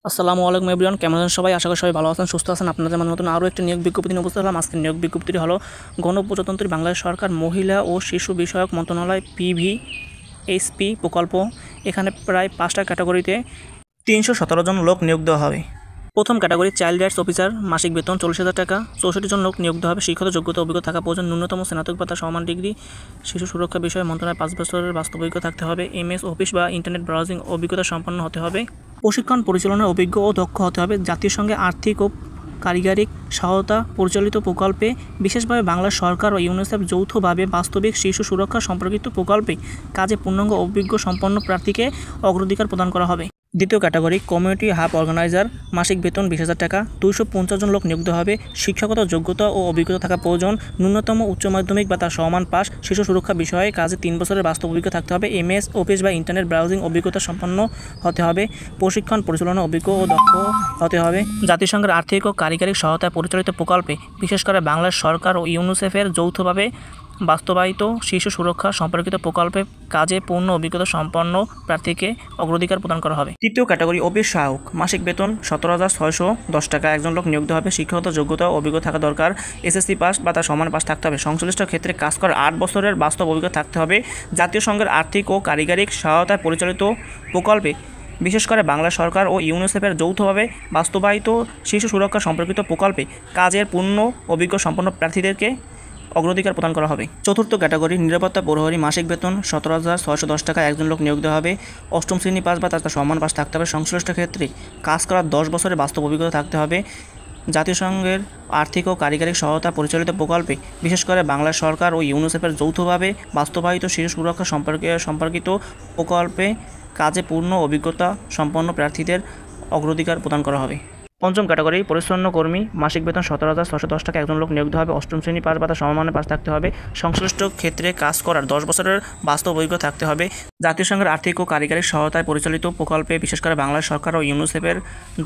আসসালামু আলাইকুম এভরিওয়ান, কেমন আছেন সবাই? আশা করি সবাই ভালো আছেন, সুস্থ আছেন। আপনাদের মাঝে নতুন আরও একটি নিয়োগ বিজ্ঞপ্তি নিয়ে উপস্থিত হলাম। আজকের নিয়োগ বিজ্ঞপ্তিটি হলো গণপ্রজাতন্ত্রী বাংলাদেশ সরকার মহিলা ও শিশু বিষয়ক মন্ত্রণালয় PVSP প্রকল্প। এখানে প্রায় 5টা ক্যাটাগরিতে 317 জন লোক নিয়োগ দেওয়া হবে। প্রথম ক্যাটাগরি চাইল্ড রাইটস অফিসার, মাসিক বেতন 40,000 টাকা। 64 জন লোক নিয়োগ দেওয়া হবে। শিক্ষাগত যোগ্যতা অভিজ্ঞতা থাকা প্রয়োজন, ন্যূনতম স্নাতক বা তার সমান ডিগ্রি। শিশু সুরক্ষা বিষয়ে মন্ত্রণালয় 5 বছরের বাস্তব অভিজ্ঞতা থাকতে হবে। MS অফিস বা ইন্টারনেট ব্রাউজিং অভিজ্ঞতা সম্পন্ন হতে হবে। প্রশিক্ষণ পরিচালনার অভিজ্ঞ ও দক্ষ হতে হবে। জাতীয় সঙ্গে আর্থিক ও কারিগরিক সহায়তা পরিচালিত প্রকল্পে, বিশেষভাবে বাংলা সরকার ও ইউনিসেফ যৌথভাবে বাস্তবিক শিশু সুরক্ষা সম্পর্কিত প্রকল্পে কাজে পূর্ণাঙ্গ অভিজ্ঞ সম্পন্ন প্রার্থীকে অগ্রাধিকার প্রদান করা হবে। দ্বিতীয় ক্যাটাগরি কমিউনিটি হাব অর্গানাইজার, মাসিক বেতন 20,000 টাকা। 250 জন লোক নিয়োগ দেওয়া হবে। শিক্ষাগত যোগ্যতা ও অভিজ্ঞতা থাকা প্রয়োজন, ন্যূনতম উচ্চ মাধ্যমিক বা তার সমান পাস। শিশু সুরক্ষা বিষয়ে কাজে 3 বছরের বাস্তব অভিজ্ঞতা থাকতে হবে। MS অফিস বা ইন্টারনেট ব্রাউজিং অভিজ্ঞতা সম্পন্ন হতে হবে। প্রশিক্ষণ পরিচালনা অভিজ্ঞ ও দক্ষ হতে হবে। জাতিসংঘের আর্থিক ও কারিগরিক সহায়তায় পরিচালিত প্রকল্পে, বিশেষ করে বাংলাদেশ সরকার ও ইউনিসেফের যৌথভাবে বাস্তবায়িত শিশু সুরক্ষা সম্পর্কিত প্রকল্পে কাজে পূর্ণ অভিজ্ঞতা সম্পন্ন প্রার্থীকে অগ্রাধিকার প্রদান করা হবে। তৃতীয় ক্যাটাগরি অফিস সহায়ক, মাসিক বেতন 17,610 টাকা। একজন লোক নিয়োগ দেওয়া হবে। শিক্ষাগত যোগ্যতা ও অভিজ্ঞতা থাকা দরকার। SSC পাস বা তার সমান পাস থাকতে হবে। সংশ্লিষ্ট ক্ষেত্রে কাজ করার 8 বছরের বাস্তব অভিজ্ঞতা থাকতে হবে। জাতীয় সংঘের আর্থিক ও কারিগরিক সহায়তায় পরিচালিত প্রকল্পে, বিশেষ করে বাংলা সরকার ও ইউনিসেফের যৌথভাবে বাস্তবায়িত শিশু সুরক্ষা সম্পর্কিত প্রকল্পে কাজের পূর্ণ অভিজ্ঞ সম্পন্ন প্রার্থীদেরকে অগ্রাধিকার প্রদান করা হবে। চতুর্থ ক্যাটাগরি নিরাপত্তা প্রহরী, মাসিক বেতন 17,610 টাকা। একজন লোক নিয়োগ দেওয়া হবে। 8ম শ্রেণী পাস বা তার সমান পাস থাকতে হবে। সংশ্লিষ্ট ক্ষেত্রে কাজ করার 10 বছরের বাস্তব অভিজ্ঞতা থাকতে হবে। জাতিসংঘের আর্থিক ও কারিগরিক সহায়তা পরিচালিত প্রকল্পে, বিশেষ করে বাংলা সরকার ও ইউনিসেফের যৌথভাবে বাস্তবায়িত শিশু সুরক্ষা সম্পর্কিত প্রকল্পে কাজে পূর্ণ অভিজ্ঞতা সম্পন্ন প্রার্থীদের অগ্রাধিকার প্রদান করা হবে। পঞ্চম ক্যাটাগরি পরিচ্ছন্ন কর্মী, মাসিক বেতন 17,610 টাকা। একজন লোক নিয়োগ দেওয়া হবে। 8ম শ্রেণী পাস বা তার সমমানের পাস থাকতে হবে। সংশ্লিষ্ট ক্ষেত্রে কাজ করার 10 বছরের বাস্তব অভিজ্ঞতা থাকতে হবে। জাতিসংঘের আর্থিক ও কারিগরিক সহায়তায় পরিচালিত প্রকল্পে, বিশেষ করে বাংলাদেশ সরকার ও ইউনিসেফের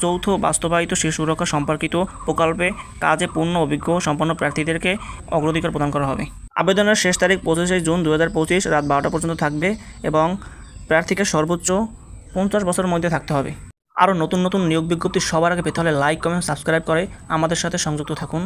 যৌথ বাস্তবায়িত শিশু সুরক্ষা সম্পর্কিত প্রকল্পে কাজে পূর্ণ অভিজ্ঞ সম্পন্ন প্রার্থীদেরকে অগ্রাধিকার প্রদান করা হবে। আবেদনের শেষ তারিখ 25 জুন 2025 রাত 12টা পর্যন্ত থাকবে এবং প্রার্থীকে সর্বোচ্চ 50 বছরের মধ্যে থাকতে হবে। আরও নতুন নতুন নিয়োগ বিজ্ঞপ্তি সবার আগে পেতে হলে লাইক, কমেন্ট, সাবস্ক্রাইব করে আমাদের সাথে সংযুক্ত থাকুন।